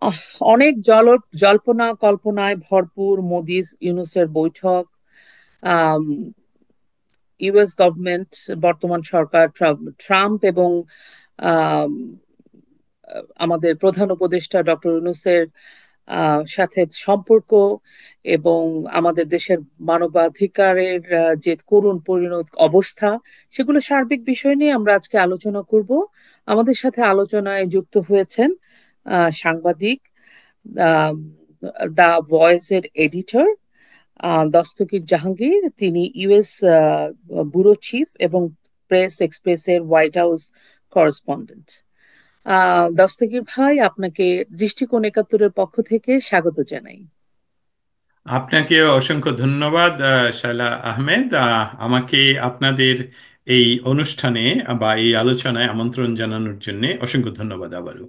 আহ, অনেক জল্পনা কল্পনায় ভরপুর মোদি ইউনূসের বৈঠক। আম, ইউএস গভর্নমেন্ট, বর্তমান সরকার, ট্রাম্প এবং আম, আমাদের প্রধান উপদেষ্টা ডক্টর ইউনূসের সাথে সম্পর্ক এবং আমাদের দেশের মানবাধিকারের যে করুণ পরিণত অবস্থা, সেগুলো সার্বিক বিষয় নিয়ে আমরা আজকে আলোচনা করব। আমাদের সাথে আলোচনায় যুক্ত হয়েছেন সাংবাদিক, দা ভয়েসের এডিটর দস্তগীর জাহাঙ্গীর। তিনি ইউএস ব্যুরো চিফ এবং প্রেস এক্সপ্রেসের হোয়াইট হাউস করেসপন্ডেন্ট। দস্তগীর ভাই, আপনাকে দৃষ্টিকোণ একাত্তরের পক্ষ থেকে স্বাগত জানাই। আপনাকে অসংখ্য ধন্যবাদ, শায়লা আহমেদ। আমাকে আপনাদের এই অনুষ্ঠানে বা এই আলোচনায় আমন্ত্রণ জানানোর জন্য অসংখ্য ধন্যবাদ আবারও।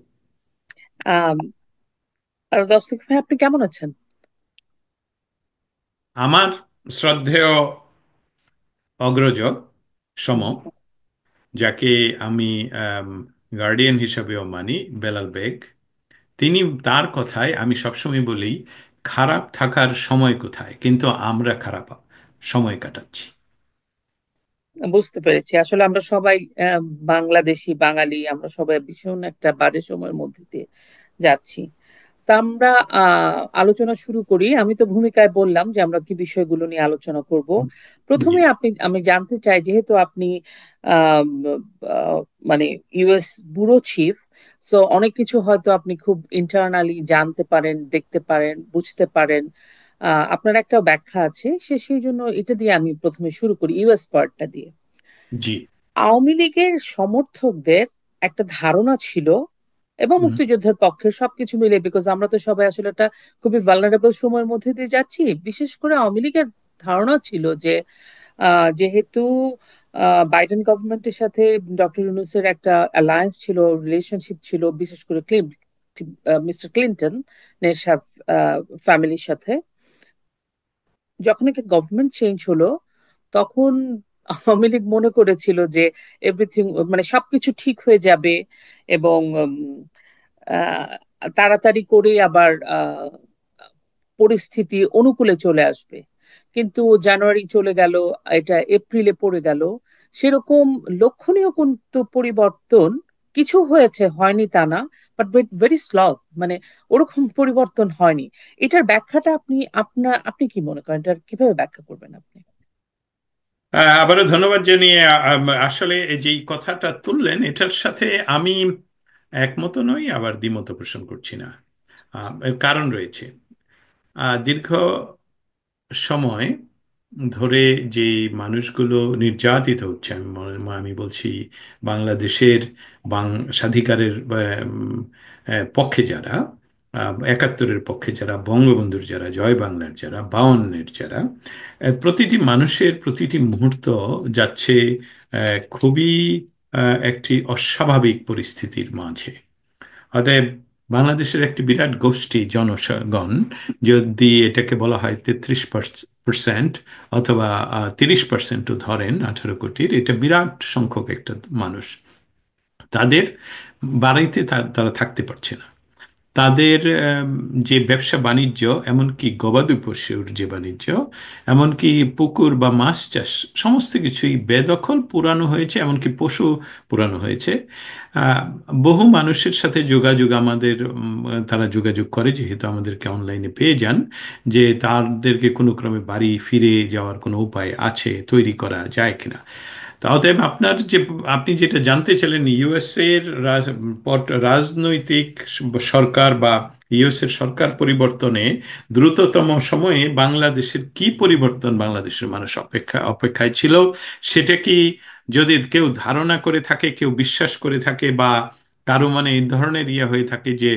আম, আর দস্তগীর ভাই, আপনি কেমন আছেন? আমার শ্রদ্ধেয় অগ্রজ সম, হুম। যাকে আমি গার্ডিয়ান হিসাবেও মানি, বেলাল বেগ, তিনি, তার কথায় আমি সবসময় বলি, খারাপ থাকার সময় কোথায়, কিন্তু আমরা খারাপ সময় কাটাচ্ছি। বুঝতে পেরেছি, আসলে আমরা সবাই বাংলাদেশি বাঙালি, আমরা সবাই ভীষণ একটা বাজে সময়ের মধ্যে দিয়ে যাচ্ছি। তা আমরা আলোচনা শুরু করি। আমি তো ভূমিকায় বললাম যে আমরা কি বিষয়গুলো নিয়ে আলোচনা করব। জি। প্রথমে আমি জানতে চাই, যেহেতু আপনি আম, আহ, মানে ইউএস ব্যুরো চিফ, সো অনেক কিছু হয়তো আপনি খুব ইন্টারনালি জানতে পারেন, দেখতে পারেন, বুঝতে পারেন। আপনার একটা ব্যাখ্যা আছে, সেই জন্য এটা দিয়ে আমি প্রথমে শুরু করি, ইউএস পার্টটা দিয়ে। জি। আওয়ামী লীগের সমর্থকদের একটা ধারণা ছিল, এবং হুম। মুক্তিযুদ্ধের পক্ষে সবকিছু মিলে, বিকজ আমরা তো সবাই আসলে একটা খুবই ভালনারেবল সময়ের মধ্যে দিয়ে যাচ্ছি। বিশেষ করে আওয়ামী লীগের ধারণা ছিল যে যেহেতু বাইডেন গভর্নমেন্টের সাথে ডক্টর ইউনূসের একটা অ্যালায়েন্স ছিল, রিলেশনশিপ ছিল, বিশেষ করে মিস্টার ক্লিন্টন এর ফ্যামিলির সাথে, যখন একটা গভর্নমেন্ট চেঞ্জ হলো, তখন আওয়ামী লীগ মনে করেছিল যে এভরিথিং, মানে সবকিছু ঠিক হয়ে যাবে এবং আহ, তাড়াতাড়ি করে আবার পরিস্থিতি অনুকূলে চলে আসবে। কিন্তু জানুয়ারি চলে গেল, এটা এপ্রিলে পড়ে গেল, সেরকম লক্ষণীয় কিন্তু পরিবর্তন কিছু হয়েছে, হয়নি তা না, বাট ভেরি স্লো, মানে ওরকম পরিবর্তন হয়নি। এটার ব্যাখ্যাটা আপনি কি মনে করেন, এটা কিভাবে ব্যাখ্যা করবেন আপনি? আবারও ধন্যবাদ জানিয়ে, আসলে এই যে কথাটা তুললেন, এটার সাথে আমি একমত নই, আবার দ্বিমত পোষণ করছি না। এর কারণ রয়েছে। দীর্ঘ সময় ধরে যে মানুষগুলো নির্যাতিত হচ্ছে, আমি বলছি বাংলাদেশের স্বাধিকারের পক্ষে যারা, একাত্তরের পক্ষে যারা, বঙ্গবন্ধুর যারা, জয় বাংলার যারা, বায়ান্নের যারা, প্রতিটি মানুষের প্রতিটি মুহূর্ত যাচ্ছে খুবই একটি অস্বাভাবিক পরিস্থিতির মাঝে। অতএব বাংলাদেশের একটি বিরাট গোষ্ঠী জনগণ, যদি এটাকে বলা হয় 33% অথবা 30%ও ধরেন, 18 কোটির, এটা বিরাট সংখ্যক একটা মানুষ, তাদের বাড়িতে তারা থাকতে পারছে না। তাদের যে ব্যবসা বাণিজ্য, এমনকি গবাদি পশুর যে বাণিজ্য, এমনকি পুকুর বা মাছ চাষ, সমস্ত কিছুই বেদখল, পুরানো হয়েছে, এমনকি পশু পুরানো হয়েছে। আহ, বহু মানুষের সাথে যোগাযোগ আমাদের, তারা যোগাযোগ করে, যেহেতু আমাদেরকে অনলাইনে পেয়ে যান, যে তাদেরকে কোনো ক্রমে বাড়ি ফিরে যাওয়ার কোনো উপায় আছে, তৈরি করা যায় কিনা। তা অতএব আপনি যেটা জানতে চাইলেন, ইউএসএ এর রাজনৈতিক সরকার বা ইউএসএ এর সরকার পরিবর্তনে দ্রুততম সময়ে বাংলাদেশের কি পরিবর্তন বাংলাদেশের মানুষ অপেক্ষায় ছিল, সেটা কি, যদি কেউ ধারণা করে থাকে, কেউ বিশ্বাস করে থাকে, বা কারো মানে এই ধরনের ইয়ে হয়ে থাকে যে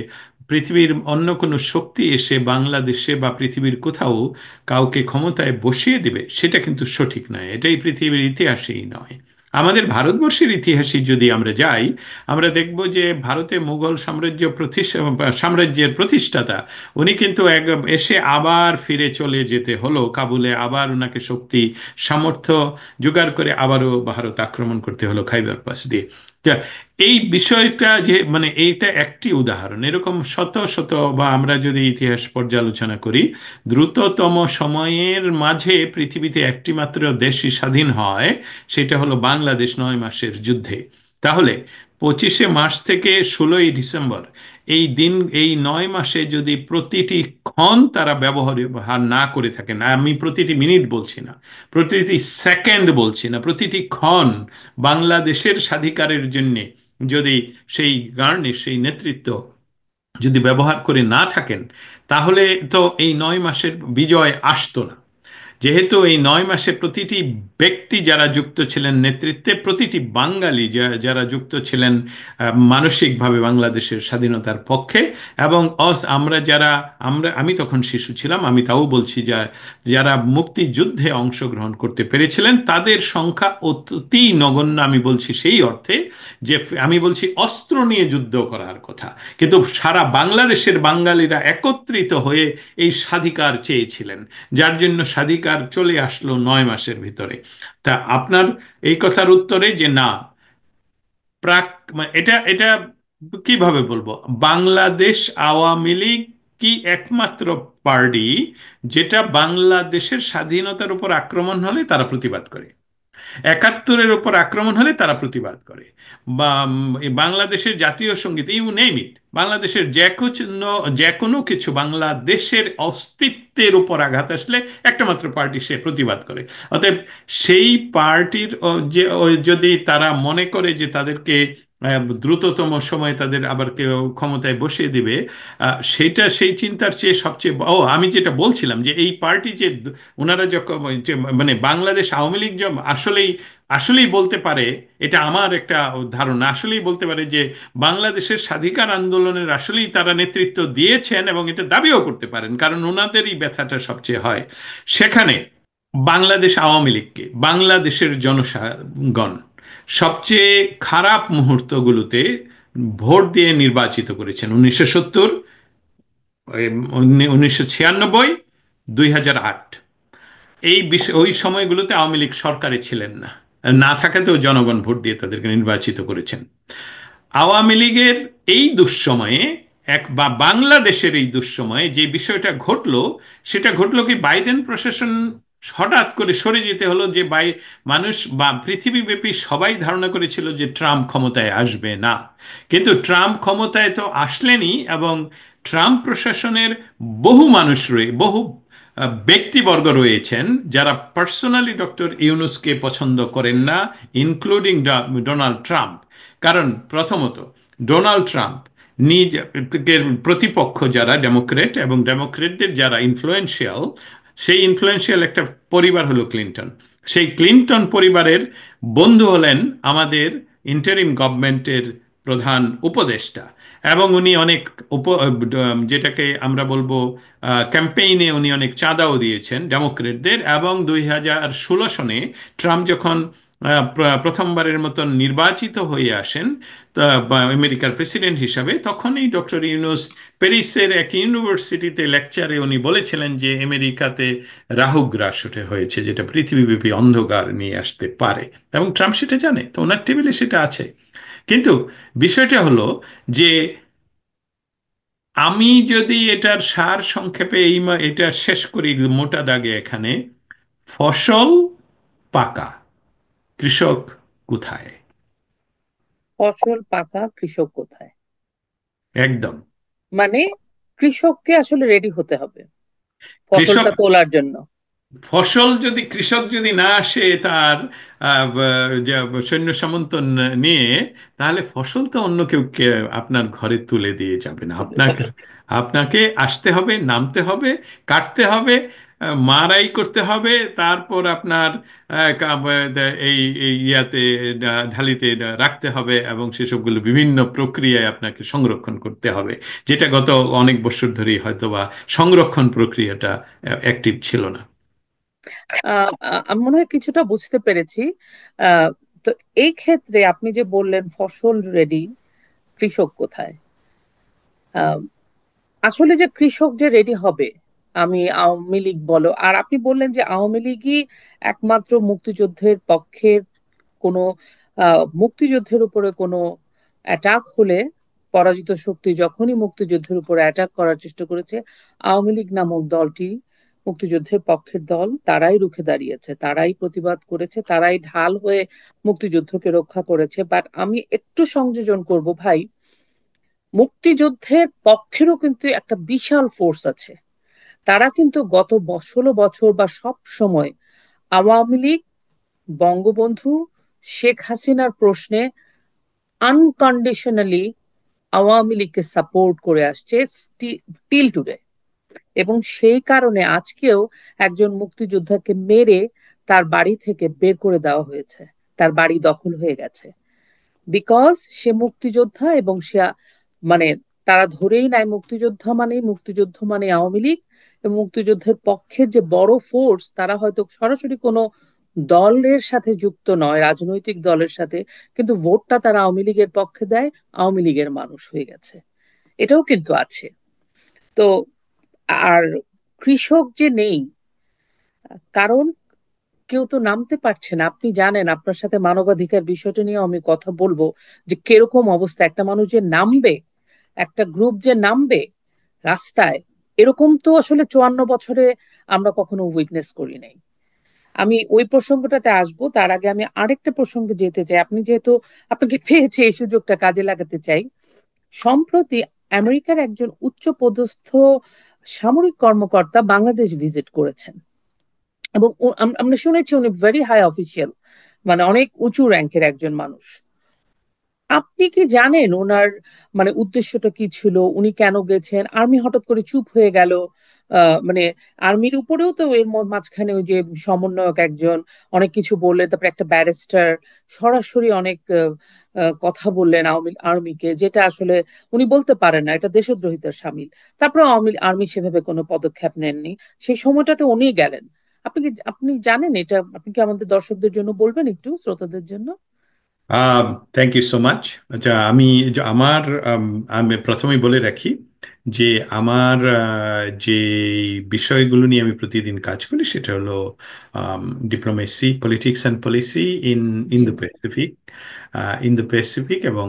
পৃথিবীর অন্য কোনো শক্তি এসে বাংলাদেশে বা পৃথিবীর কোথাও কাউকে ক্ষমতায় বসিয়ে দিবে, সেটা কিন্তু সঠিক নয়। এটাই পৃথিবীর ইতিহাসেই নয়। আমাদের ভারতবর্ষের ইতিহাসে যদি আমরা যাই, আমরা দেখব যে ভারতে মুঘল সাম্রাজ্যের প্রতিষ্ঠাতা, উনি কিন্তু এসে আবার ফিরে চলে যেতে হলো কাবুলে, আবার ওনাকে শক্তি সামর্থ্য জোগাড় করে আবারও ভারত আক্রমণ করতে হলো খাইবার পাস দিয়ে। যা, এই বিষয়টা যে মানে এইটা একটি উদাহরণ, এরকম শত শত, বা আমরা যদি ইতিহাস পর্যালোচনা করি, দ্রুততম সময়ের মাঝে পৃথিবীতে একটি মাত্র দেশই স্বাধীন হয়, সেটা হলো বাংলাদেশ 9 মাসের যুদ্ধে। তাহলে 25শে মার্চ থেকে 16ই ডিসেম্বর, এই দিন, এই 9 মাসে যদি প্রতিটি ক্ষণ তারা ব্যবহার না করে থাকেন, আমি প্রতিটি মিনিট বলছি না, প্রতিটি সেকেন্ড বলছি না, প্রতিটি ক্ষণ বাংলাদেশের স্বাধিকারের জন্যে যদি সেই গার্নিশ, সেই নেতৃত্ব যদি ব্যবহার করে না থাকেন, তাহলে তো এই 9 মাসের বিজয় আসতো না। যেহেতু এই 9 মাসে প্রতিটি ব্যক্তি যারা যুক্ত ছিলেন নেতৃত্বে, প্রতিটি বাঙালি যারা যুক্ত ছিলেন মানসিকভাবে বাংলাদেশের স্বাধীনতার পক্ষে, এবং আমরা যারা, আমি তখন শিশু ছিলাম, আমি তাও বলছি, যারা মুক্তিযুদ্ধে অংশগ্রহণ করতে পেরেছিলেন তাদের সংখ্যা অতি নগণ্য। আমি বলছি সেই অর্থে যে আমি বলছি অস্ত্র নিয়ে যুদ্ধ করার কথা, কিন্তু সারা বাংলাদেশের বাঙালিরা একত্রিত হয়ে এই স্বাধিকার চেয়েছিলেন, যার জন্য স্বাধিকার চলে আসলো 9 মাসের ভিতরে। তা আপনার এই কথার উত্তরে যে না, প্রাক মানে এটা এটা কিভাবে বলবো, বাংলাদেশ আওয়ামী লীগ কি একমাত্র পার্টি যেটা বাংলাদেশের স্বাধীনতার উপর আক্রমণ হলে তারা প্রতিবাদ করে, 71-এর ওপর আক্রমণ হলে তারা প্রতিবাদ করে, বা এই বাংলাদেশের জাতীয় সঙ্গীত, ইউ নেম ইট, বাংলাদেশের যে কোনো কিছু, বাংলাদেশের অস্তিত্বের উপর আঘাত আসলে একটা মাত্র পার্টি সে প্রতিবাদ করে। অতএব সেই পার্টির যদি তারা মনে করে যে তাদেরকে দ্রুততম সময়ে তাদের আবার কেউ ক্ষমতায় বসিয়ে দিবে, সেই চিন্তার চেয়ে সবচেয়ে আমি যেটা বলছিলাম যে এই পার্টি যে ওনারা যখন মানে বাংলাদেশ আওয়ামী লীগ আসলেই আসলেই বলতে পারে, এটা আমার একটা ধারণা, আসলেই বলতে পারে যে বাংলাদেশের স্বাধিকার আন্দোলনের আসলেই তারা নেতৃত্ব দিয়েছেন, এবং এটা দাবিও করতে পারেন, কারণ ওনাদেরই ব্যথাটা সবচেয়ে হয় সেখানে। বাংলাদেশ আওয়ামী লীগকে বাংলাদেশের জনগণ সবচেয়ে খারাপ মুহূর্তগুলোতে ভোট দিয়ে নির্বাচিত করেছেন। 1970, 1996, 2008, এই ওই সময়গুলোতে আওয়ামী লীগ সরকারে ছিলেন না, না থাকাতেও জনগণ ভোট দিয়ে তাদেরকে নির্বাচিত করেছেন। আওয়ামী লীগের এই দুঃসময়ে, বা বাংলাদেশের এই দুঃসময়ে যে বিষয়টা ঘটলো, সেটা ঘটলো কি, বাইডেন প্রশাসন হঠাৎ করে সরে যেতে হলো, যে মানুষ বা পৃথিবীব্যাপী সবাই ধারণা করেছিল যে ট্রাম্প ক্ষমতায় আসবে না, কিন্তু ট্রাম্প ক্ষমতায় তো আসলেনই, এবং ট্রাম্প প্রশাসনের বহু মানুষ বহু ব্যক্তিবর্গ রয়েছেন যারা পার্সোনালি ডক্টর ইউনূসকে পছন্দ করেন না, ইনক্লুডিং ডোনাল্ড ট্রাম্প। কারণ প্রথমত, ডোনাল্ড ট্রাম্প নিজের প্রতিপক্ষ যারা ডেমোক্রেট, এবং ডেমোক্রেটদের যারা ইনফ্লুয়েন্সিয়াল, সেই ইনফ্লুয়েন্সিয়াল একটা পরিবার হলো ক্লিন্টন। সেই ক্লিন্টন পরিবারের বন্ধু হলেন আমাদের ইন্টারিম গভর্নমেন্টের প্রধান উপদেষ্টা, এবং উনি অনেক যেটাকে আমরা বলবো ক্যাম্পেইনে উনি অনেক চাঁদাও দিয়েছেন ডেমোক্রেটদের। এবং 2016 সনে ট্রাম্প যখন প্রথমবারের মতন নির্বাচিত হয়ে আসেন আমেরিকার প্রেসিডেন্ট হিসাবে, তখনই ডক্টর ইউনূস প্যারিসের এক ইউনিভার্সিটিতে লেকচারে উনি বলেছিলেন যে আমেরিকাতে রাহুগ্রাস হয়েছে, যেটা পৃথিবীব্যাপী অন্ধকার নিয়ে আসতে পারে, এবং ট্রাম্প সেটা জানে, তো ওনার টেবিলে সেটা আছে। কিন্তু বিষয়টা হলো যে আমি যদি এটার সার সংক্ষেপে এটা শেষ করি মোটা দাগে, এখানে ফসল পাকা, কৃষক কোথায়? ফসল পাকা, কৃষক কোথায়? একদম। মানে কৃষককে আসলে রেডি হতে হবে কৃষক, ফসলটা তোলার জন্য। ফসল যদি, কৃষক যদি না আসে তার যে সৈন্য সামন্ত নিয়ে, তাহলে ফসল তো অন্য কেউ আপনার ঘরে তুলে দিয়ে যাবে না, আপনাকে আপনাকে আসতে হবে, নামতে হবে, কাটতে হবে, মারাই করতে হবে, তারপর আপনার এই ইয়াতে ঢালিতে রাখতে হবে, এবং সেসবগুলো বিভিন্ন প্রক্রিয়ায় আপনাকে সংরক্ষণ করতে হবে, যেটা গত অনেক বছর ধরেই হয়তো বা সংরক্ষণ প্রক্রিয়াটা অ্যাক্টিভ ছিল না। আমি মনে হয় কিছুটা বুঝতে পেরেছি। আহ, তো এই ক্ষেত্রে আপনি যে বললেন ফসল রেডি, কৃষক কোথায়? আহ, আসলে যে কৃষক যে রেডি হবে, আমি আওয়ামী লীগ বলো, আর আপনি বললেন যে আওয়ামী লীগই একমাত্র মুক্তিযুদ্ধের পক্ষের কোনো মুক্তিযুদ্ধের উপরে কোনো অ্যাটাক হলে, পরাজিত শক্তি যখনই মুক্তিযুদ্ধের উপরে অ্যাটাক করার চেষ্টা করেছে, আওয়ামী লীগ নামক দলটি মুক্তিযুদ্ধের পক্ষের দল, তারাই রুখে দাঁড়িয়েছে, তারাই প্রতিবাদ করেছে, তারাই ঢাল হয়ে মুক্তিযুদ্ধকে রক্ষা করেছে। বাট আমি একটু সংযোজন করব ভাই, মুক্তিযুদ্ধের পক্ষেরও কিন্তু একটা বিশাল ফোর্স আছে। তারা কিন্তু গত 16 বছর বা সব সময় আওয়ামী লীগ, বঙ্গবন্ধু শেখ হাসিনার প্রশ্নে আনকন্ডিশনালি আওয়ামী লীগকে সাপোর্ট করে আসছে টিল টুডে। এবং সেই কারণে আজকেও একজন মুক্তিযোদ্ধাকে মেরে তার বাড়ি থেকে বের করে দেওয়া হয়েছে, তার বাড়ি দখল হয়ে গেছে, বিকজ সে মুক্তিযোদ্ধা। এবং সে মানে তারা ধরেই নাই মুক্তিযুদ্ধ মানে আওয়ামী লীগ। এবং মুক্তিযুদ্ধের পক্ষের যে বড় ফোর্স, তারা হয়তো সরাসরি কোনো দলের সাথে যুক্ত নয়, রাজনৈতিক দলের সাথে, কিন্তু ভোটটা তারা আওয়ামী লীগের পক্ষে দেয়, আওয়ামী লীগের মানুষ হয়ে গেছে। এটাও কিন্তু আছে। তো আর কৃষক যে নেই, কারণ কেউ তো নামতে পারছে না। আপনি জানেন, আপনার সাথে মানবাধিকার বিষয়টা নিয়ে আমি কথা বলবো, যে কিরকম অবস্থা, একটা মানুষ যে নামবে, একটা গ্রুপ যে নামবে রাস্তায়, এরকম তো আসলে 54 বছরে আমরা কখনো উইটনেস করি নাই। আমি ওই প্রসঙ্গটাতে আসবো, তার আগে আমি আরেকটা প্রসঙ্গে যেতে চাই। আপনি যেহেতু আপনাকে পেয়েছে, এই সুযোগটা কাজে লাগাতে চাই। সম্প্রতি আমেরিকার একজন উচ্চপদস্থ সামরিক কর্মকর্তা বাংলাদেশ ভিজিট করেছেন, এবং আমরা শুনেছি উনি ভেরি হাই অফিসিয়াল, মানে অনেক উঁচু র্যাঙ্কের একজন মানুষ। আপনি কি জানেন ওনার উদ্দেশ্যটা কি ছিল? উনি কেন গেছেন? আর্মি হঠাৎ করে চুপ হয়ে গেল। মানে আর্মির উপরেও তো এর মাঝখানে ওই যে সমন্বয়ক একজন অনেক কিছু বললেন, তারপরে একটা ব্যারিস্টার সরাসরি অনেক কথা বললেন আর্মিকে, যেটা আসলে উনি বলতে পারেন না, এটা দেশদ্রোহিতার শামিল। তারপরে আর্মি সেভাবে কোনো পদক্ষেপ নেননি। সেই সময়টাতে উনি গেলেন। আপনি জানেন এটা? আপনি কি আমাদের দর্শকদের জন্য বলবেন, একটু শ্রোতাদের জন্য? Thank you so much. আচ্ছা, আমার আমি প্রথমেই বলে রাখি যে আমার যে বিষয়গুলো নিয়ে আমি প্রতিদিন কাজ করি সেটা হলো diplomacy, politics and policy in in G. The Pacific, এবং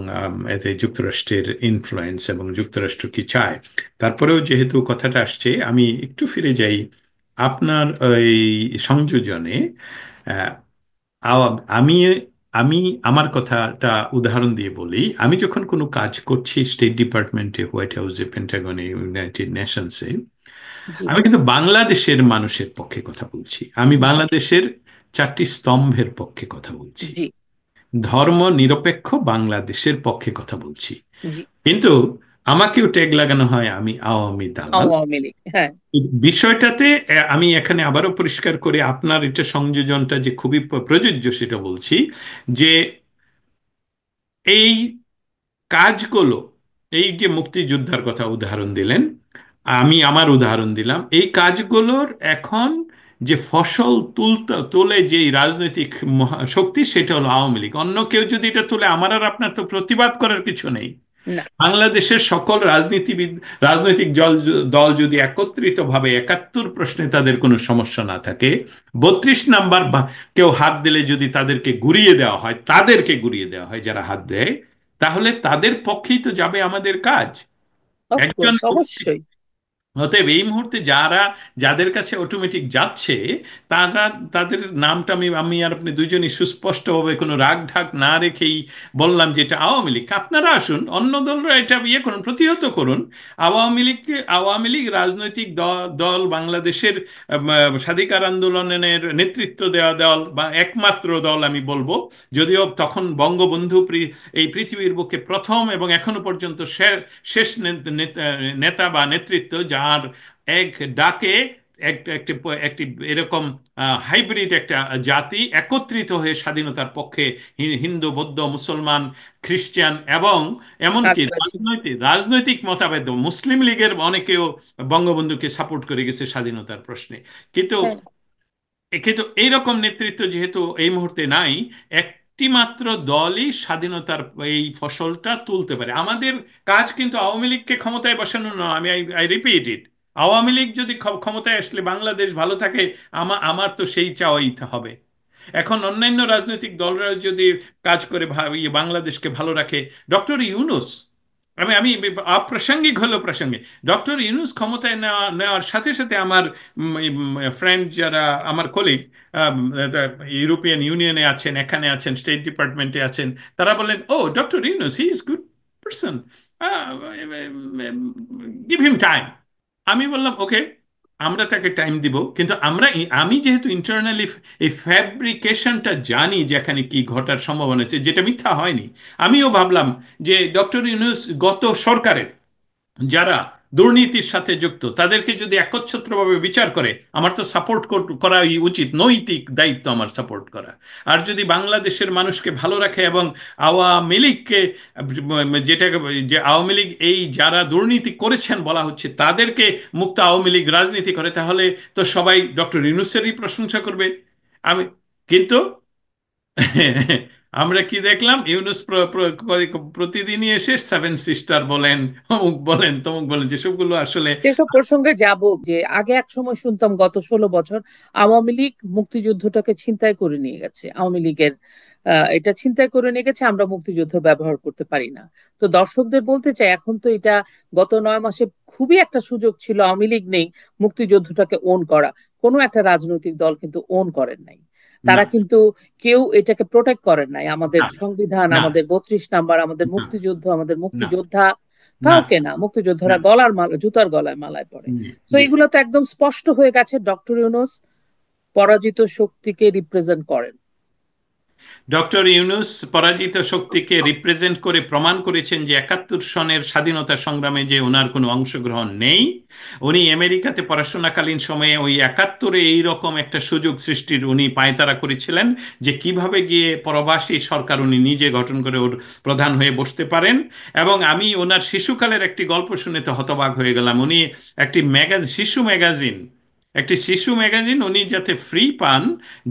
এতে যুক্তরাষ্ট্রের ইনফ্লুয়েন্স এবং যুক্তরাষ্ট্র কি চায়। তারপরেও যেহেতু কথাটা আসছে, আমি একটু ফিরে যাই আপনার ওই সংযোজনে। আহ, আমি আমি আমার কথাটা উদাহরণ দিয়ে বলি। আমি যখন কোনো কাজ করছি স্টেট ডিপার্টমেন্টে, হোয়াইট হাউসে, পেন্টাগনে, ইউনাইটেড নেশনসে, জি। আমি কিন্তু বাংলাদেশের মানুষের পক্ষে কথা বলছি। আমি জি। বাংলাদেশের চারটি স্তম্ভের পক্ষে কথা বলছি। জি। ধর্ম নিরপেক্ষ বাংলাদেশের পক্ষে কথা বলছি। জি। কিন্তু আমাকেও ট্যাগ লাগানো হয় আমি আওয়ামী দালাল। আওয়ামী লীগ, হ্যাঁ। বিষয়টাতে আমি এখানে আবারও পরিষ্কার করে আপনার এটা সংযোজনটা যে খুবই প্রযোজ্য সেটা বলছি, যে এই কাজগুলো, এই যে মুক্তিযোদ্ধার কথা উদাহরণ দিলেন, আমি আমার উদাহরণ দিলাম, এই কাজগুলোর এখন যে ফসল তোলে যে রাজনৈতিক শক্তি, সেটা হলো আওয়ামী লীগ। অন্য কেউ যদি এটা তোলে, আমার আর আপনার তো প্রতিবাদ করার কিছু নেই। না। বাংলাদেশের সকল রাজনৈতিক দল দল যদি একত্রিতভাবে 71 প্রশ্নে তাদের কোনো সমস্যা না থাকে, 32 নাম্বার কেউ হাত দিলে যদি তাদেরকে ঘুরিয়ে দেওয়া হয়, যারা হাত দেয়, তাহলে তাদের পক্ষেই তো যাবে আমাদের কাজ। একজন অফকোর্স, অবশ্যই। অতএব এই মুহূর্তে যাদের কাছে অটোমেটিক যাচ্ছে, তারা, তাদের নামটা আমি আমি আর আপনি দুইজনই সুস্পষ্টভাবে কোনো রাগ ঢাক না রেখেই বললাম যে এটা আওয়ামী লীগ। আপনারা আসুন, অন্য দলরা এটা ইয়ে করুন, প্রতিহত করুন। আওয়ামী লীগ রাজনৈতিক দল, বাংলাদেশের স্বাধিকার আন্দোলনের নেতৃত্ব দেওয়া দল, বা একমাত্র দল আমি বলবো। যদিও তখন বঙ্গবন্ধু এই পৃথিবীর বুকে প্রথম এবং এখনো পর্যন্ত শেষ নেতা বা নেতৃত্ব, যার এক ডাকে একটি একটি এরকম হাইব্রিড একটা জাতি একত্রিত হয়ে স্বাধীনতার পক্ষে, হিন্দু, বৌদ্ধ, মুসলমান, খ্রিস্টান, এবং এমনকি আদিবাসী। রাজনৈতিক মতভেদ, মুসলিম লীগের অনেকেও বঙ্গবন্ধুকে সাপোর্ট করে গেছে স্বাধীনতার প্রশ্নে। কিন্তু হ্যাঁ। কিন্তু এইরকম নেতৃত্ব যেহেতু এই মুহূর্তে নাই, একটি মাত্র দলই স্বাধীনতার এই ফসলটা তুলতে পারে। আমাদের কাজ কিন্তু আওয়ামী লীগকে ক্ষমতায় বসানো নয়। আমি I repeat it, Awami League যদি ক্ষমতায় আসলে বাংলাদেশ ভালো থাকে, আমার তো সেই চাওয়াই হবে। এখন অন্যান্য রাজনৈতিক দলরা যদি কাজ করে বাংলাদেশকে ভালো রাখে, ডক্টর ইউনূস, আমি আমি অপ্রাসঙ্গিক হলেও প্রাসঙ্গিক, ডক্টর ইউনূস ক্ষমতায় নেওয়ার সাথে সাথে আমার ফ্রেন্ড যারা, আমার কলিগ ইউরোপিয়ান ইউনিয়নে আছেন, এখানে আছেন, স্টেট ডিপার্টমেন্টে আছেন, তারা বলেন, ও doctor Yunus, he is good person, give him time. আমি বললাম ওকে, আমরা তাকে টাইম দিব, কিন্তু আমি যেহেতু ইন্টারনালি এই ফ্যাব্রিকেশনটা জানি যে এখানে কি ঘটার সম্ভাবনা আছে, যেটা মিথ্যা হয়নি। আমিও ভাবলাম যে ডক্টর ইউনূস গত সরকারের যারা দুর্নীতির সাথে যুক্ত তাদেরকে যদি একচ্ছত্রভাবে বিচার করে, আমার তো সাপোর্ট করাই উচিত, নৈতিক দায়িত্ব আমার সাপোর্ট করা। আর যদি বাংলাদেশের মানুষকে ভালো রাখে এবং আওয়ামী লীগকে, যেটা, যে আওয়ামী লীগ এই যারা দুর্নীতি করেছেন বলা হচ্ছে তাদেরকে মুক্ত আওয়ামী লীগ রাজনীতি করে, তাহলে তো সবাই ডক্টর ইউনূসেরই প্রশংসা করবে। আমি কিন্তু আমরা কি দেখলাম, ইউনূস প্রতিদিনই এসে সেভেন সিস্টার বলেন, অমুক বলেন, তমুক বলেন, যেসবগুলো আসলে সেসব প্রসঙ্গে যাব যে আগে এক সময় শুনতাম গত 16 বছর আওয়ামী লীগ মুক্তিযুদ্ধটাকে ছিনতাই করে নিয়ে গেছে, আওয়ামী লীগের এটা ছিনতাই করে নিয়ে গেছে, আমরা মুক্তিযুদ্ধ ব্যবহার করতে পারি না। তো দর্শকদের বলতে চাই, এখন তো এটা গত 9 মাসে খুবই একটা সুযোগ ছিল, আওয়ামী লীগ নেই, মুক্তিযুদ্ধটাকে ওন করা। কোনো একটা রাজনৈতিক দল কিন্তু ওন করেন নাই, না, তারা কিন্তু কেউ এটাকে প্রোটেক্ট করেন নাই। আমাদের না, সংবিধান, না, আমাদের 32 নাম্বার, আমাদের না, মুক্তিযুদ্ধ, আমাদের না, মুক্তিযোদ্ধা, না, কাউকে না। মুক্তিযোদ্ধারা না, গলার মালা, জুতার গলায় মালায় পড়ে। জি, তো জি। এগুলো তো একদম স্পষ্ট হয়ে গেছে, ডক্টর ইউনূস পরাজিত শক্তিকে রিপ্রেজেন্ট করেন। ডক্টর ইউনূস পরাজিত শক্তিকে রিপ্রেজেন্ট করে প্রমাণ করেছেন যে 71 সনের স্বাধীনতা সংগ্রামে যে ওনার কোনো অংশগ্রহণ নেই। উনি আমেরিকাতে পড়াশোনাকালীন সময়ে ওই 71-এ এইরকম একটা সুযোগ সৃষ্টির উনি পায়তারা করেছিলেন, যে কিভাবে গিয়ে পরবাসী সরকার উনি নিজে গঠন করে ওর প্রধান হয়ে বসতে পারেন। এবং আমি ওনার শিশুকালের একটি গল্প শুনে তো হতবাক হয়ে গেলাম। উনি একটি শিশু ম্যাগাজিন উনি যাতে ফ্রি পান,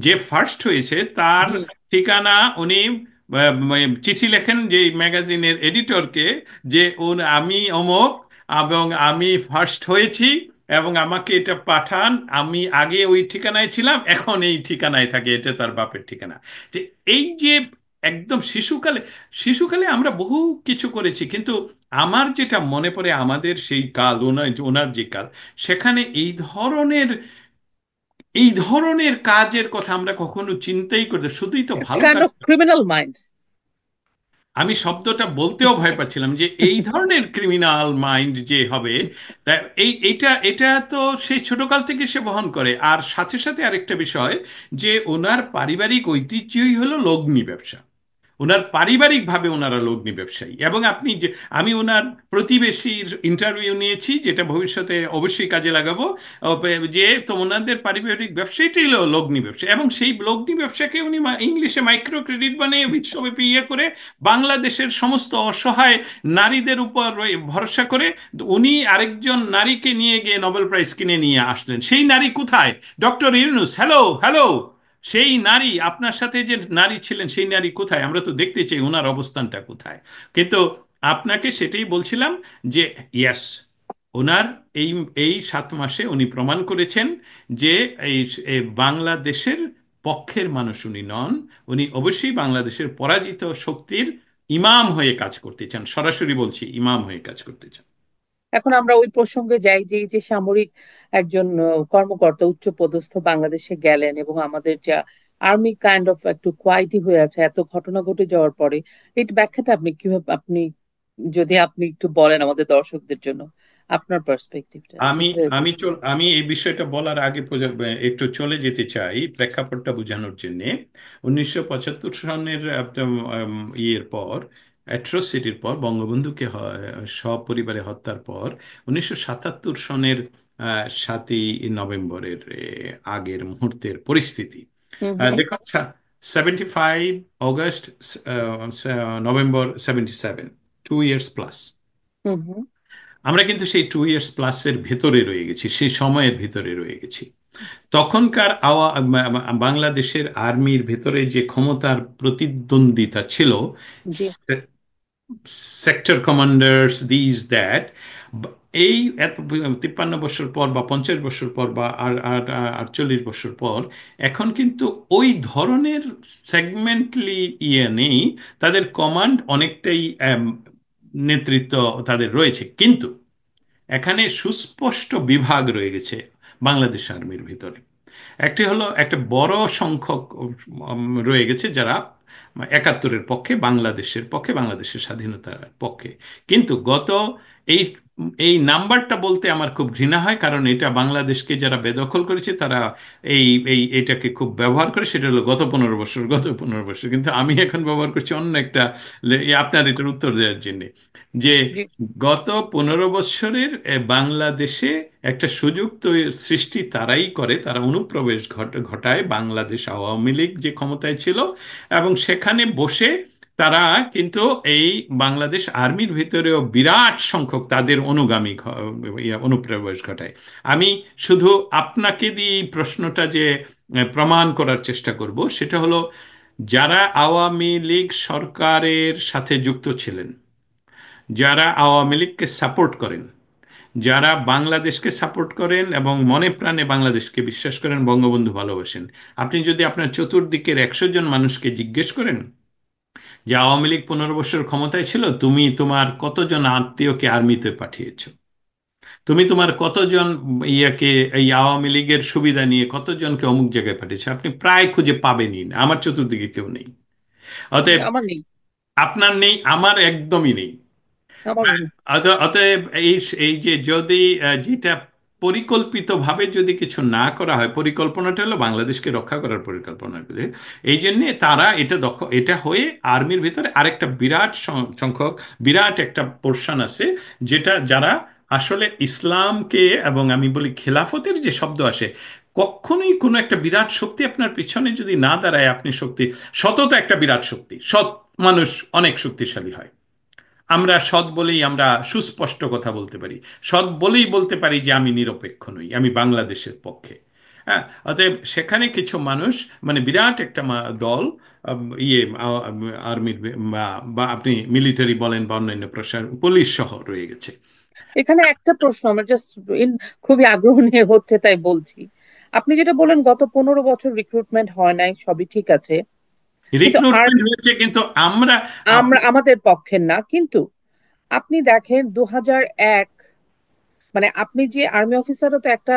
যে ফার্স্ট হয়েছে তার হুম। ঠিকানা উনি চিঠি লেখেন যে ম্যাগাজিনের এডিটরকে, যে আমি অমুক, এবং আমি ফার্স্ট হয়েছি, এবং আমাকে এটা পাঠান, আমি আগে ওই ঠিকানায় ছিলাম, এখন এই ঠিকানায় থাকি, এটা তার বাপের ঠিকানা। যে এই যে একদম শিশুকালে, শিশুকালে আমরা বহু কিছু করেছি, কিন্তু আমার যেটা মনে পড়ে আমাদের সেই কাল, ওনার ওনার যে কাল, সেখানে এই ধরনের কাজের কথা আমরা কখনো চিন্তাই করতে, শুধুই তো ইটস ভালো কাইন্ড কাজ। Of criminal mind. আমি শব্দটা বলতেও ভয় পাচ্ছিলাম যে এই ধরনের ক্রিমিনাল মাইন্ড যে হবে। তা এইটা এটা তো সেই ছোটকাল থেকে সে বহন করে। আর সাথে সাথে আরেকটা বিষয়, যে ওনার পারিবারিক ঐতিহ্যই হলো লগ্নি ব্যবসা। ওনার পারিবারিকভাবে ওনারা লগ্নি ব্যবসায়ী, এবং আমি ওনার প্রতিবেশীর ইন্টারভিউ নিয়েছি, যেটা ভবিষ্যতে অবশ্যই কাজে লাগাবো। যে তো ওনাদের পারিবারিক ব্যবসায়ীটাই হলো লগ্নি ব্যবসা, এবং সেই লগ্নি ব্যবসাকে উনি ইংলিশে মাইক্রো ক্রেডিট বানিয়ে বিশ্বব্যাপী করে বাংলাদেশের সমস্ত অসহায় নারীদের উপর ভরসা করে উনি আরেকজন নারীকে নিয়ে গিয়ে নোবেল প্রাইজ কিনে নিয়ে আসলেন। সেই নারী কোথায়? ডক্টর ইউনূস। Hello, hello. সেই নারী, আপনার সাথে যে নারী ছিলেন সেই নারী কোথায়? আমরা তো দেখতে চাই ওনার অবস্থানটা কোথায়। কিন্তু আপনাকে সেটাই বলছিলাম যে ইয়েস, ওনার এই এই 7 মাসে উনি প্রমাণ করেছেন যে এই এই বাংলাদেশের পক্ষের মানুষ উনি নন। উনি অবশ্যই বাংলাদেশের পরাজিত শক্তির ইমাম হয়ে কাজ করতে চান, সরাসরি বলছি, ইমাম হয়ে কাজ করতে চান। এখন আমরা ওই প্রসঙ্গে যাই যে এই যে সামরিক একজন কর্মকর্তা উচ্চপদস্থ বাংলাদেশে গেলেন, এবং আমাদের যা আর্মি কাইন্ড অফ একটু কোয়াইটি হয়ে আছে এত ঘটনা ঘটে যাওয়ার পরে, এই ব্যাখ্যাটা আপনি কিভাবে, আপনি যদি আপনি একটু বলেন আমাদের দর্শকদের জন্য আপনার পার্সপেক্টিভটা আমি কিভাবে আমি বুঝবেন? চল আমি এই বিষয়টা বলার আগে একটু চলে যেতে চাই প্রেক্ষাপটটা বোঝানোর জন্য। 1975 সনের একটা ইয়ের পর, অ্যাট্রোসিটির পর, বঙ্গবন্ধুকে সপরিবারে হত্যার পর, 1977 সনের 7ই নভেম্বরের আগের মুহূর্তের পরিস্থিতি, হুম হুম। দেখুন, 75 অগস্ট, নভেম্বর 77, 2 ইয়ার্স প্লাস। হুম হুম। আমরা কিন্তু সেই 2 ইয়ার্স প্লাসের ভেতরে রয়ে গেছি, সেই সময়ের ভেতরে রয়ে গেছি। তখনকার বাংলাদেশের আর্মির ভেতরে যে ক্ষমতার প্রতিদ্বন্দ্বিতা ছিল, জি। সেক্টর কমান্ডার্স, দিস দ্যাট, বা- এই এত 53 বছর পর বা 50 বছর পর বা আর আর 48 বছর পর এখন কিন্তু ওই ধরনের সেগমেন্টলি নেই। তাদের কমান্ড অনেকটাই নেতৃত্ব তাদের রয়েছে, কিন্তু এখানে সুস্পষ্ট বিভাগ রয়ে গেছে বাংলাদেশ আর্মির ভিতরে। একটি হলো একটা বড় সংখ্যক রয়ে গেছে যারা 71-এর পক্ষে, বাংলাদেশের পক্ষে, বাংলাদেশের স্বাধীনতার পক্ষে। কিন্তু এই এই নাম্বারটা বলতে আমার খুব ঘৃণা হয়, কারণ এটা বাংলাদেশকে যারা বেদখল করেছে তারা এই এই এটাকে খুব ব্যবহার করে। সেটা হলো গত 15 বছর, গত 15 বছর। কিন্তু আমি এখন ব্যবহার করছি অন্য একটা আপনার এটার উত্তর দেওয়ার জন্য, যে জি। গত 15 বছরের বাংলাদেশে একটা সুযোগ সৃষ্টি তারাই করে, তারা অনুপ্রবেশ ঘটায় বাংলাদেশ আওয়ামী লীগ যে ক্ষমতায় ছিল, এবং সেখানে বসে তারা কিন্তু এই বাংলাদেশ আর্মির ভিতরেও বিরাট সংখ্যক তাদের অনুগামী অনুপ্রবেশ ঘটায়। আমি শুধু আপনাকে দিয়ে এই প্রশ্নটা যে প্রমাণ করার চেষ্টা করব, সেটা হলো যারা আওয়ামী লীগ সরকারের সাথে যুক্ত ছিলেন, যারা আওয়ামী লীগকে সাপোর্ট করেন, যারা বাংলাদেশকে সাপোর্ট করেন এবং মনে প্রাণে বাংলাদেশকে বিশ্বাস করেন, বঙ্গবন্ধু ভালোবাসেন, আপনি যদি আপনার চতুর্দিকের 100 জন মানুষকে জিজ্ঞেস করেন যে আওয়ামী লীগ 15 বছর ক্ষমতায় ছিল, তুমি তোমার কতজন আত্মীয়কে আর্মিতে পাঠিয়েছো, তুমি তোমার কতজন ইয়াকে এই আওয়ামী লীগের সুবিধা নিয়ে কতজনকে অমুক জায়গায় পাঠিয়েছো, আপনি প্রায় খুঁজে পাবেনই না। আমার চতুর্দিকে কেউ নেই। অতএব আমার নেই। আপনার নেই, আমার একদমই নেই। আমারও নেই। অতএব এই এই যে যদি যেটা পরিকল্পিতভাবে যদি কিছু না করা হয়, পরিকল্পনাটা হলো বাংলাদেশকে রক্ষা করার পরিকল্পনা করে, এই জন্যে তারা এটা হয়ে আর্মির ভিতরে আরেকটা বিরাট সংখ্যক, বিরাট একটা পোর্শন আছে যেটা যারা আসলে ইসলামকে, এবং আমি বলি খেলাফতের যে শব্দ আসে, কখনোই কোনো একটা বিরাট শক্তি আপনার পিছনে যদি না দাঁড়ায়, আপনি শক্তি, সততা একটা বিরাট শক্তি, সৎ মানুষ অনেক শক্তিশালী হয়। আমরা সৎ বলেই আমরা সুস্পষ্ট কথা বলতে পারি, সৎ বলেই বলতে পারি যে আমি নিরপেক্ষ নই, আমি বাংলাদেশের পক্ষে। হ্যাঁ, অতএব সেখানে কিছু মানুষ, মানে বিরাট একটা দল, আর্মির বা বা আপনি মিলিটারি বলেন বা অন্যান্য প্রশাসন, পুলিশ সহ রয়ে গেছে। এখানে একটা প্রশ্ন আমার জাস্ট খুবই আগ্রহ নিয়ে হচ্ছে তাই বলছি। আপনি যেটা বলেন গত 15 বছর রিক্রুটমেন্ট হয় নাই, সবই ঠিক আছে, কিন্তু আর রিক্রুটমেন্ট হয়েছে, কিন্তু আমরা আমরা আমাদের পক্ষের না। কিন্তু আপনি দেখেন 2001, মানে আপনি যে আর্মি অফিসারও তো একটা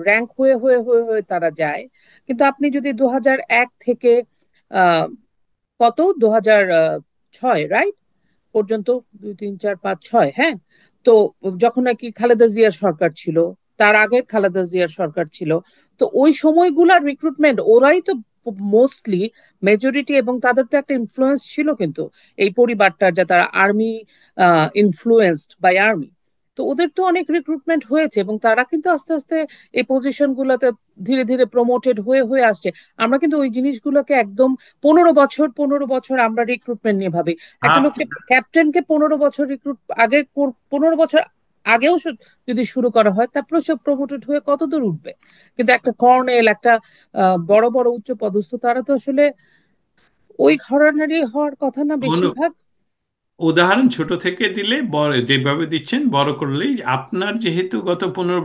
র্যাঙ্ক হয়ে হয়ে হয়ে হয়ে তারা যায়। কিন্তু আপনি যদি 2001 থেকে আহ কত 2006, রাইট, পর্যন্ত, 2 3 4 5 6, হ্যাঁ, তো যখন নাকি খালেদা জিয়ার সরকার ছিল, তার আগে খালেদা জিয়ার সরকার ছিল, তো ওই সময়গুলার রিক্রুটমেন্ট ওরাই তো মোস্টলি মেজরিটি, এবং তাদের তো একটা ইনফ্লুয়েন্স ছিল কিন্তু এই পরিবারটার, যে তারা আর্মি ইনফ্লুয়েন্সড বাই আর্মি। তো ওদের তো অনেক রিক্রুটমেন্ট হয়েছে এবং তারা কিন্তু আস্তে আস্তে এই পজিশন গুলোতে ধীরে ধীরে প্রমোটেড হয়ে হয়ে আসছে। আমরা কিন্তু ওই জিনিসগুলোকে একদম 15 বছর 15 বছর আমরা রিক্রুটমেন্ট নিয়ে ভাবি। একটা আপ- লোককে, ক্যাপ্টেনকে 15 বছর রিক্রুট আগে 15 বছর আগেও যদি শুরু করা হয়, তারপরে সে প্রমোটেড হয়ে কত দূর উঠবে। কিন্তু একটা কর্নেল, একটা বড় বড় উচ্চ পদস্থ, তারা তো আসলে ওই ঘরানারই হওয়ার কথা না অনু- বেশিরভাগ। উদাহরণ ছোট থেকে দিলে, বড় যেভাবে দিচ্ছেন বড় করলেই, আপনার যেহেতু গত 15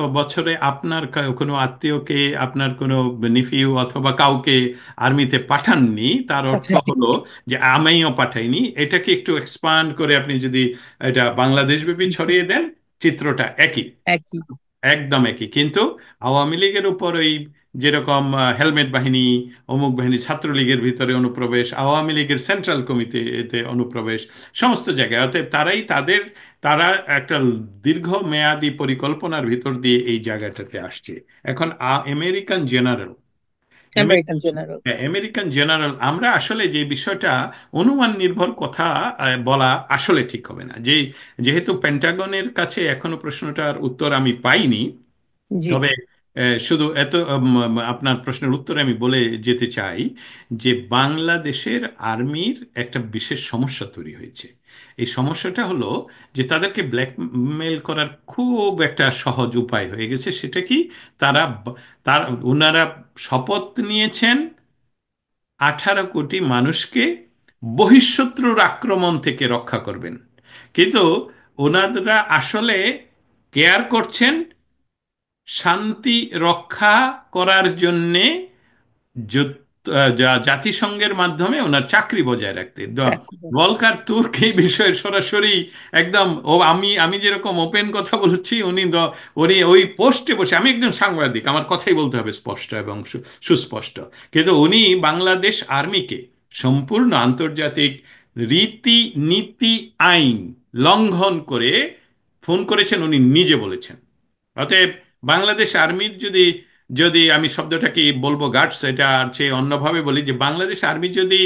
বছরে আপনার কোনো আত্মীয়কে, আপনার কোনো নিফিউ অথবা কাউকে আর্মিতে পাঠাননি, তার অর্থ পাঠায় হলো যে আমিও পাঠাইনি। এটাকে একটু এক্সপান্ড করে আপনি যদি এটা বাংলাদেশব্যাপী ছড়িয়ে দেন, চিত্রটা একই, একই। একদম একই। কিন্তু আওয়ামী লীগের উপর ওই যেরকম হেলমেট বাহিনী, অমুক বাহিনী, ছাত্রলীগের ভিতরে অনুপ্রবেশ, আওয়ামী লীগের সেন্ট্রাল কমিটিতে অনুপ্রবেশ, সমস্ত জায়গায়। অতএব তারা একটা দীর্ঘমেয়াদী পরিকল্পনার ভিতর দিয়ে এই জায়গাটাতে আসছে। এখন American general, American general. American general, আমরা আসলে যে বিষয়টা অনুমান নির্ভর কথা বলা আসলে ঠিক হবে না, যেহেতু পেন্টাগনের কাছে এখনো প্রশ্নটার উত্তর আমি পাইনি। জি। তবে শুধু এত আপনার প্রশ্নের উত্তরে আমি বলে যেতে চাই যে বাংলাদেশের আর্মির একটা বিশেষ সমস্যা তৈরি হয়েছে। এই সমস্যাটা হলো যে তাদেরকে ব্ল্যাকমেল করার খুব একটা সহজ উপায় হয়ে গেছে। সেটা কি? তারা তার ওনারা শপথ নিয়েছেন 18 কোটি মানুষকে বহিঃশত্রুর আক্রমণ থেকে রক্ষা করবেন। কিন্তু ওনারা আসলে কেয়ার করছেন শান্তি রক্ষা করার জন্যে জাতিসংঘের মাধ্যমে ওনার চাকরি বজায় রাখতে চাকরি বাকরি। ভলকার তুর্ক এই বিষয়ে সরাসরি একদম, ও আমি আমি যেরকম ওপেন কথা বলছি, উনি ওই পোস্টে বসে, আমি একজন সাংবাদিক, আমার কথাই বলতে হবে স্পষ্ট এবং সুস্পষ্ট, কিন্তু উনি বাংলাদেশ আর্মিকে সম্পূর্ণ আন্তর্জাতিক রীতি নীতি আইন লঙ্ঘন করে ফোন করেছেন, উনি নিজে বলেছেন। অতএব বাংলাদেশ আর্মির যদি, আমি শব্দটাকে বলবো গার্ডস, এটা চেয়ে অন্যভাবে বলি, যে বাংলাদেশ আর্মি যদি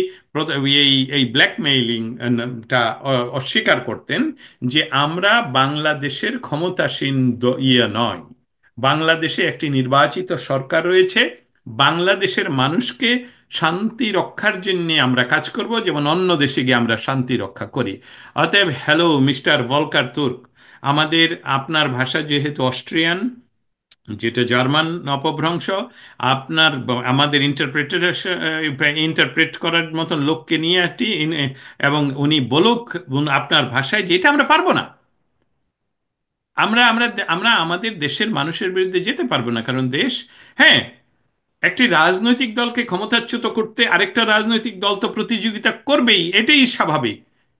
এই এই ব্ল্যাকমেইলিংটা অস্বীকার করতেন, যে আমরা বাংলাদেশের ক্ষমতাসীন ইয়ে নয়, বাংলাদেশে একটি নির্বাচিত সরকার রয়েছে, বাংলাদেশের মানুষকে শান্তি রক্ষার জন্য আমরা কাজ করব, যেমন অন্য দেশে গিয়ে আমরা শান্তি রক্ষা করি। অতএব হ্যালো মিস্টার ভলকার তুর্ক, আমাদের আপনার ভাষা যেহেতু অস্ট্রিয়ান, যেটা জার্মান অপভ্রংশ, আপনার আমাদের ইন্টারপ্রেট করার মতন লোককে নিয়ে একটি এবং উনি বলুক আপনার ভাষায়, যেটা আমরা পারবো না, আমরা আমরা আমরা আমাদের দেশের মানুষের বিরুদ্ধে যেতে পারবো না, কারণ দেশ, হ্যাঁ, একটি রাজনৈতিক দলকে ক্ষমতাচ্যুত করতে আরেকটা রাজনৈতিক দল তো প্রতিযোগিতা করবেই, এটাই স্বাভাবিক,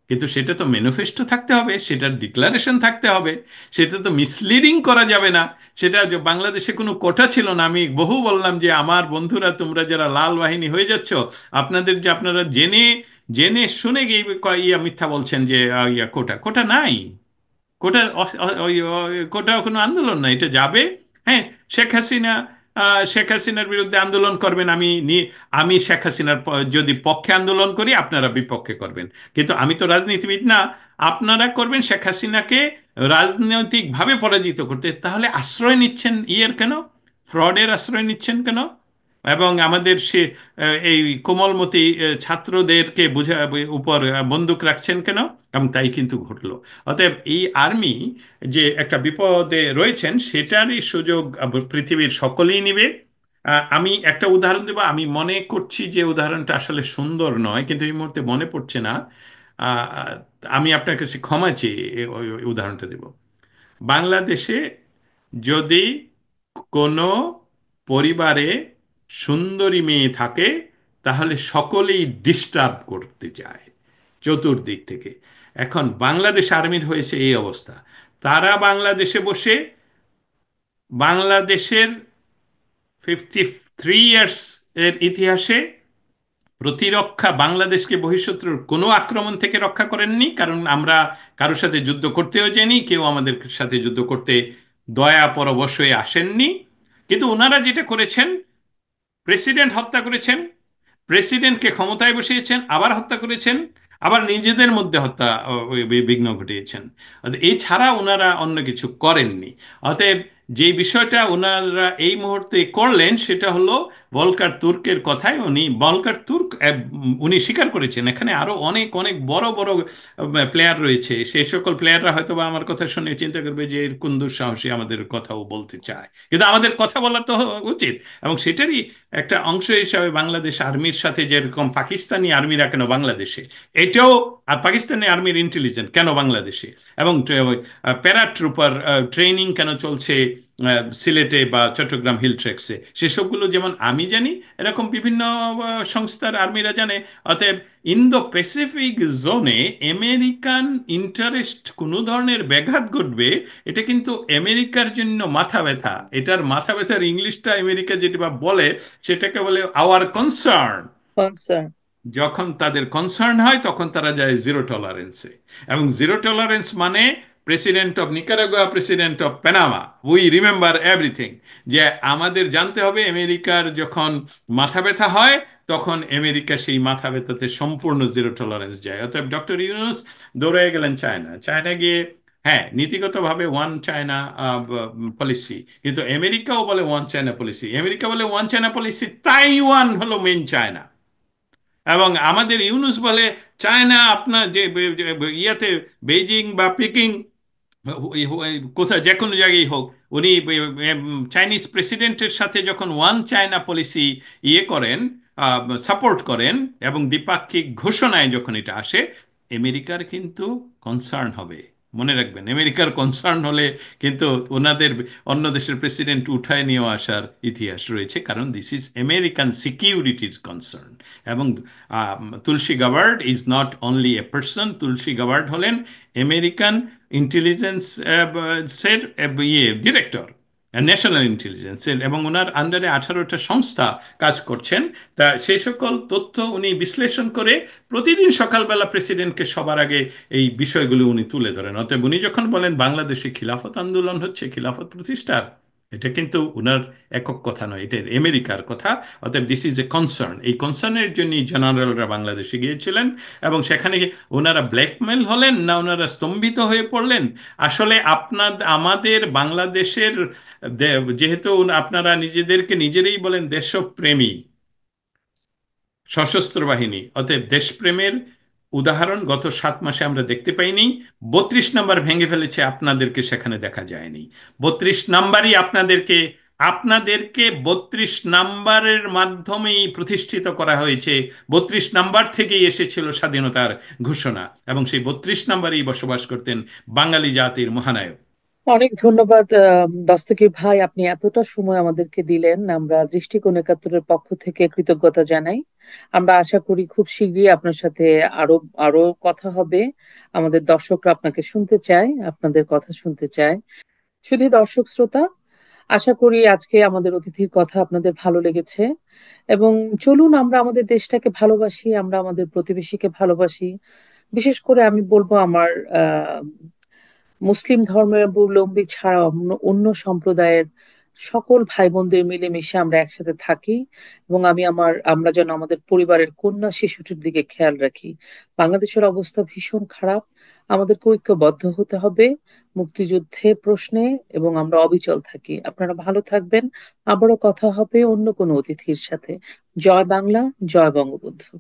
কিন্তু সেটা তো ম্যানিফেস্টো থাকতে হবে, সেটার ডিক্লারেশন থাকতে হবে, সেটা তো মিসলিডিং করা যাবে না। সেটা যে বাংলাদেশে কোনো কোটা ছিল না, আমি বহু বললাম যে আমার বন্ধুরা, তোমরা যারা লাল বাহিনী হয়ে যাচ্ছ, আপনাদের যে আপনারা জেনে জেনে শুনে গিয়ে ইয়া মিথ্যা বলছেন যে ইয়া কোটা কোটা নাই, কোটার কোটা কোনো আন্দোলন না, এটা যাবে। হ্যাঁ, শেখ হাসিনা, শেখ হাসিনার বিরুদ্ধে আন্দোলন করবেন, আমি শেখ হাসিনার যদি পক্ষে আন্দোলন করি, আপনারা বিপক্ষে করবেন, কিন্তু আমি তো রাজনীতিবিদ না। আপনারা করবেন শেখ হাসিনাকে রাজনৈতিকভাবে পরাজিত করতে, তাহলে আশ্রয় নিচ্ছেন ইয়ের কেন, ফ্রডের আশ্রয় নিচ্ছেন কেন, এবং আমাদের সে এই কোমলমতি ছাত্রদেরকে উপর বন্দুক রাখছেন কেন? এবং তাই কিন্তু ঘটলো। অতএব এই আর্মি যে একটা বিপদে রয়েছেন, সেটারই সুযোগ পৃথিবীর সকলেই নেবে। আমি একটা উদাহরণ দেব, আমি মনে করছি যে উদাহরণটা আসলে সুন্দর নয়, কিন্তু এই মুহূর্তে মনে পড়ছে না। আহ, আমি আপনার কাছে ক্ষমা চেয়ে ওই উদাহরণটা দেব। বাংলাদেশে যদি কোনো পরিবারে সুন্দরী মেয়ে থাকে, তাহলে সকলেই ডিস্টার্ব করতে চায় চতুর্দিক থেকে। এখন বাংলাদেশ আর্মির হয়েছে এই অবস্থা, তারা বাংলাদেশে বসে বাংলাদেশের 53 ইয়ার্স এর ইতিহাসে প্রতিরক্ষা, বাংলাদেশকে বহিঃশত্রুর কোনো আক্রমণ থেকে রক্ষা করেননি, কারণ আমরা কারোর সাথে যুদ্ধ করতেও যাইনি, কেউ আমাদের সাথে যুদ্ধ করতে দয়া পরবশ হয়ে আসেননি। কিন্তু ওনারা যেটা করেছেন, প্রেসিডেন্ট হত্যা করেছেন, প্রেসিডেন্টকে ক্ষমতায় বসিয়েছেন, আবার হত্যা করেছেন, আবার নিজেদের মধ্যে হত্যা বিঘ্ন ঘটিয়েছেন। এছাড়া ওনারা অন্য কিছু করেননি। অতএব যে বিষয়টা ওনারা এই মুহূর্তে করলেন, সেটা হলো ভলকার তুর্কের কথায়, ভলকার তুর্ক উনি স্বীকার করেছেন এখানে আরো অনেক অনেক বড় বড় প্লেয়ার রয়েছে, সেই সকল প্লেয়াররা হয়তো বা আমার কথা শুনে চিন্তা করবে যে এর কোন দুঃসাহসী আমাদের কথাও বলতে চায়, কিন্তু আমাদের কথা বলা তো উচিত। এবং সেটারই একটা অংশ হিসাবে বাংলাদেশ আর্মির সাথে, যেরকম পাকিস্তানি আর্মিরা কেন বাংলাদেশে, এটাও, আর পাকিস্তানি আর্মির ইন্টেলিজেন্স কেন বাংলাদেশে, এবং প্যারাট্রুপার ট্রেনিং কেন চলছে সিলেটে বা চট্টগ্রাম হিল ট্রেক্সে, সেসবগুলো যেমন আমি জানি, এরকম বিভিন্ন সংস্থার আর্মিরা জানে। অতএব ইন্দো প্যাসিফিক জোনে আমেরিকান ইন্টারেস্ট কোনো ধরনের ব্যাঘাত ঘটবে, এটা কিন্তু আমেরিকার জন্য মাথা ব্যথা। এটার মাথা ব্যথার ইংলিশটা আমেরিকা যেটা বা বলে, সেটাকে বলে আওয়ার কনসার্ন। কনসার্ন। যখন তাদের কনসার্ন হয়, তখন তারা যায় জিরো টলারেন্সে। এবং জিরো টলারেন্স মানে president of Nicaragua, president of Panama, we remember everything, যে আমাদের জানতে হবে আমেরিকার যখন মাথা ব্যথা হয়, তখন আমেরিকা সেই মাথা ব্যথাতে সম্পূর্ণ জিরো টলারেন্স যায়। অতএব ডক্টর ইউনুস দৌড়ে গেলেন চায়না, চায়না গিয়ে, হ্যাঁ, নীতিগতভাবে ওয়ান চায়না পলিসি, কিন্তু আমেরিকাও বলে ওয়ান চায়না পলিসি, আমেরিকা বলে ওয়ান চায়না পলিসি, তাইওয়ান হলো মেইন চায়না। এবং আমাদের ইউনুস বলে চায়না আপনার যে ইয়াতে বেইজিং বা পেকিং, কোথায় যে কোনো জায়গায় হোক, উনি চাইনিজ প্রেসিডেন্টের সাথে যখন ওয়ান চায়না পলিসি ইয়ে করেন, সাপোর্ট করেন, এবং দ্বিপাক্ষিক ঘোষণায় যখন এটা আসে, আমেরিকার কিন্তু কনসার্ন হবে। মনে রাখবেন, আমেরিকার কনসার্ন হলে কিন্তু ওনাদের অন্য দেশের প্রেসিডেন্ট উঠায় নিয়ে আসার ইতিহাস রয়েছে, কারণ দিস ইজ আমেরিকান সিকিউরিটির কনসার্ন। এবং Tulsi Gabbard is not only a person, Tulsi Gabbard হলেন আমেরিকান ইন্টেলিজেন্স এর ডিরেক্টর, ন্যাশনাল ইন্টেলিজেন্সের, এবং ওনার আন্ডারে 18টা সংস্থা কাজ করছেন। তা সেই সকল তথ্য উনি বিশ্লেষণ করে প্রতিদিন সকালবেলা প্রেসিডেন্টকে সবার আগে এই বিষয়গুলো উনি তুলে ধরেন। অতএব উনি যখন বলেন বাংলাদেশে খিলাফত আন্দোলন হচ্ছে, খিলাফত প্রতিষ্ঠার, এটা কিন্তু উনার একক কথা নয়, এটা আমেরিকার কথা। অতএব দিস ইজ এ কনসার্ন, এই কনসার্নের জন্যই জেনারেলরা বাংলাদেশে গিয়েছিলেন। এবং সেখানে ওনারা ব্ল্যাকমেল হলেন না ওনারা স্তম্ভিত হয়ে পড়লেন? আসলে আমাদের বাংলাদেশের যেহেতু আপনারা নিজেদেরকে নিজেরাই বলেন দেশপ্রেমী সশস্ত্র বাহিনী, অতএব দেশপ্রেমের উদাহরণ গত 7 মাসে আমরা দেখতে পাইনি। 32 নাম্বার ভেঙে ফেলেছে, আপনাদেরকে সেখানে দেখা যায়নি। 32 নাম্বারই আপনাদেরকে আপনাদেরকে 32 নাম্বারের মাধ্যমেই প্রতিষ্ঠিত করা হয়েছে। 32 নাম্বার থেকেই এসেছিল স্বাধীনতার ঘোষণা, এবং সেই 32 নাম্বারেই বসবাস করতেন বাঙালি জাতির মহানায়ক। অনেক ধন্যবাদ দস্তগীর ভাই, আপনি এতটা সময় আমাদেরকে দিলেন। আমরা দৃষ্টিকোণ একাত্তরের পক্ষ থেকে কৃতজ্ঞতা জানাই। আমরা আশা করি খুব শীঘ্রই আপনার সাথে আরো আরো কথা হবে। আমাদের দর্শকরা আপনাকে শুনতে চায়, আপনাদের কথা শুনতে চায়। শুধু দর্শক শ্রোতা, আশা করি আজকে আমাদের অতিথির কথা আপনাদের ভালো লেগেছে। এবং চলুন আমরা আমাদের দেশটাকে ভালোবাসি, আমরা আমাদের প্রতিবেশীকে ভালোবাসি। বিশেষ করে আমি বলবো আমার মুসলিম ধর্মাবলম্বী ছাড়া অন্য অন্য সম্প্রদায়ের সকল ভাই বোনদের মিলেমিশে আমরা একসাথে থাকি। এবং আমরা যেন আমাদের পরিবারের কন্যা শিশুটির দিকে খেয়াল রাখি। বাংলাদেশের অবস্থা ভীষণ খারাপ, আমাদেরকে ঐক্যবদ্ধ হতে হবে মুক্তিযুদ্ধের প্রশ্নে, এবং আমরা অবিচল থাকি। আপনারা ভালো থাকবেন। আবারও কথা হবে অন্য কোনো অতিথির সাথে। জয় বাংলা, জয় বঙ্গবন্ধু।